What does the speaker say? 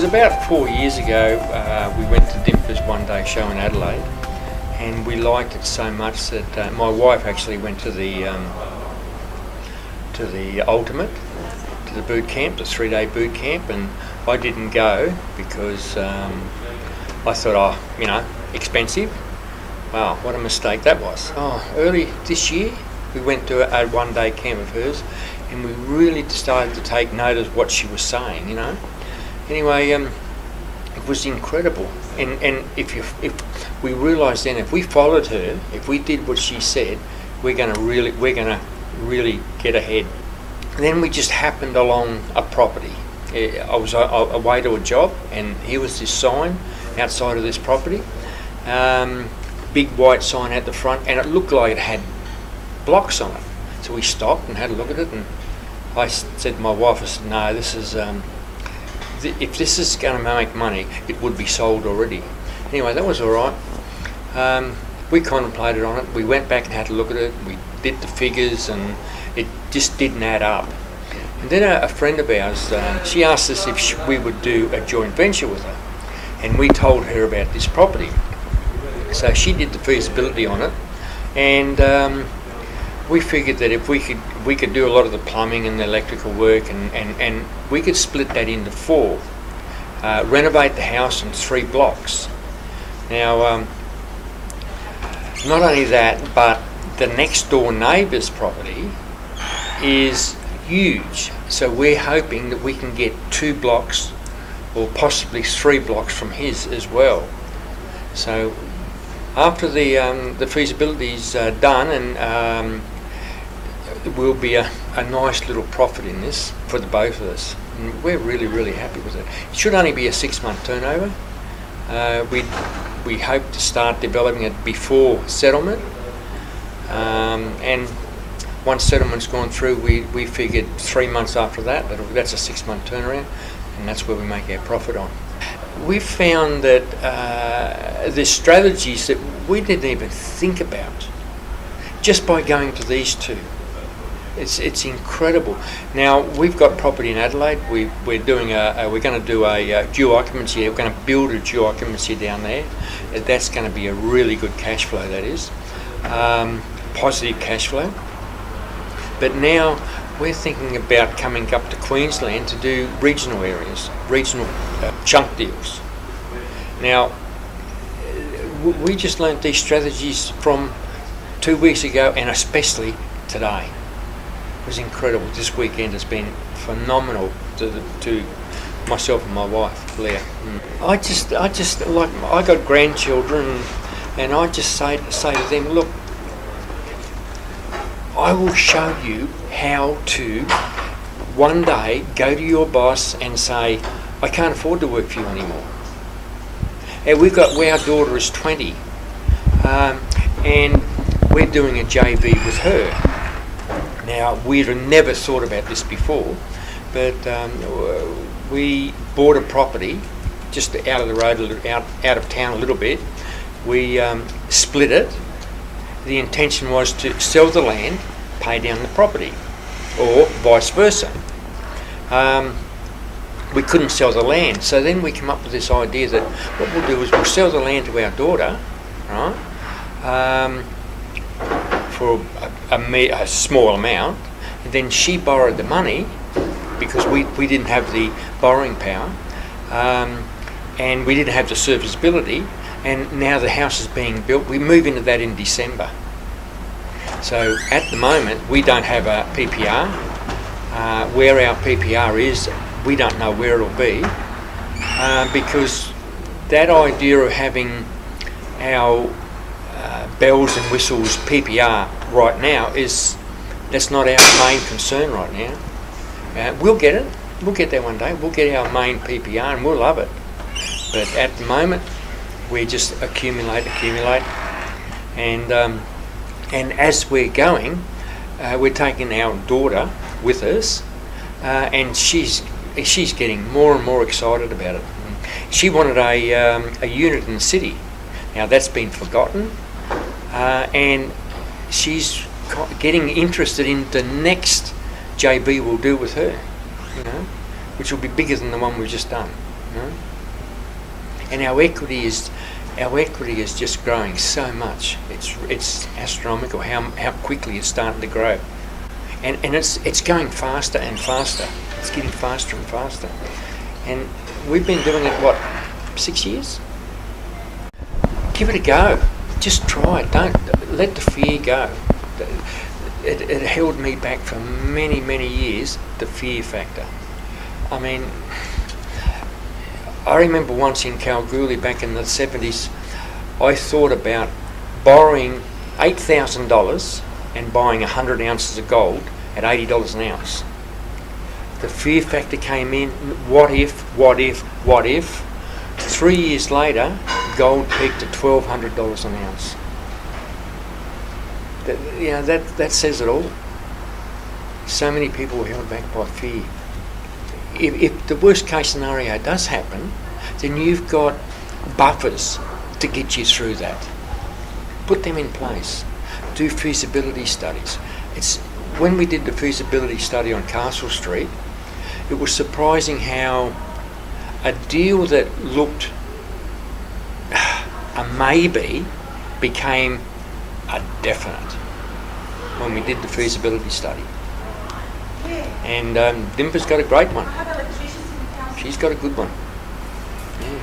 about 4 years ago. We went to Dimpers one day show in Adelaide, and we liked it so much that my wife actually went to the ultimate, to the boot camp, the 3-day boot camp, and I didn't go because I thought, expensive. Wow, what a mistake that was. Early this year, we went to a 1-day camp of hers, and we really started to take note of what she was saying, Anyway, it was incredible, and if we realised then, if we followed her, if we did what she said, we're gonna really get ahead. And then we just happened along a property. I was away to a job, and here was this sign outside of this property, big white sign at the front, and it looked like it had blocks on it. So we stopped and had a look at it, and I said to my wife, I said, no, this is if this is going to make money, it would be sold already. Anyway, that was all right. We contemplated on it. We went back and had a look at it. We did the figures, and it just didn't add up. And then a friend of ours, she asked us if we would do a joint venture with her, and we told her about this property. So she did the feasibility on it, and we figured that if we could do a lot of the plumbing and the electrical work, and we could split that into 4, renovate the house in 3 blocks. Now, not only that, but the next door neighbour's property is huge. So we're hoping that we can get 2 blocks or possibly 3 blocks from his as well. So after the feasibility's done, and will be a nice little profit in this for the both of us, and we're really happy with it. It should only be a 6-month turnover. We hope to start developing it before settlement, and once settlement's gone through, we figured 3 months after that, that's a 6-month turnaround, and that's where we make our profit on. We've found that there's strategies that we didn't even think about just by going to these 2. It's incredible. Now, we've got property in Adelaide. We're going to do a due occupancy. We're going to build a due occupancy down there. That's going to be a really good cash flow, that is. Positive cash flow. But now we're thinking about coming up to Queensland to do regional areas, regional chunk deals. Now, we just learnt these strategies from 2 weeks ago, and especially today. It was incredible. This weekend has been phenomenal to myself and my wife, Leah. I just like, I got grandchildren, and I just say to them, look, I will show you how to one day go to your boss and say, I can't afford to work for you anymore. And our daughter is 20, and we're doing a JV with her. Now, we'd never thought about this before, but we bought a property just out of the road, out of town a little bit. We split it. The intention was to sell the land, pay down the property, or vice versa. We couldn't sell the land, so then we came up with this idea that what we'll do is we'll sell the land to our daughter, right? For a small amount, and then she borrowed the money because we didn't have the borrowing power, and we didn't have the serviceability, and now the house is being built. We move into that in December. So at the moment we don't have a PPR. Where our PPR is, we don't know where it'll be, because that idea of having our bells and whistles PPR right now that's not our main concern right now. We'll get it. We'll get there one day. We'll get our main PPR and we'll love it. But at the moment, we just accumulate, and as we're going, we're taking our daughter with us, and she's getting more and more excited about it. She wanted a unit in the city. Now that's been forgotten. And she's getting interested in the next JB we'll do with her, which will be bigger than the one we've just done. know? And our equity is just growing so much. It's astronomical how quickly it's starting to grow, and it's going faster and faster. It's getting faster and faster, and we've been doing it 6 years. Give it a go. Just try it. Don't let the fear go. It held me back for many, many years, the fear factor. I mean, I remember once in Kalgoorlie back in the 70s, I thought about borrowing $8,000 and buying 100 ounces of gold at $80 an ounce. The fear factor came in, what if? 3 years later, gold peaked at $1,200 an ounce. That says it all. So many people were held back by fear. If the worst case scenario does happen, then you've got buffers to get you through that. Put them in place. Do feasibility studies. When we did the feasibility study on Castle Street, it was surprising how a deal that looked a maybe became a definite when we did the feasibility study. And Dimper's got a great one. She's got a good one. Yeah.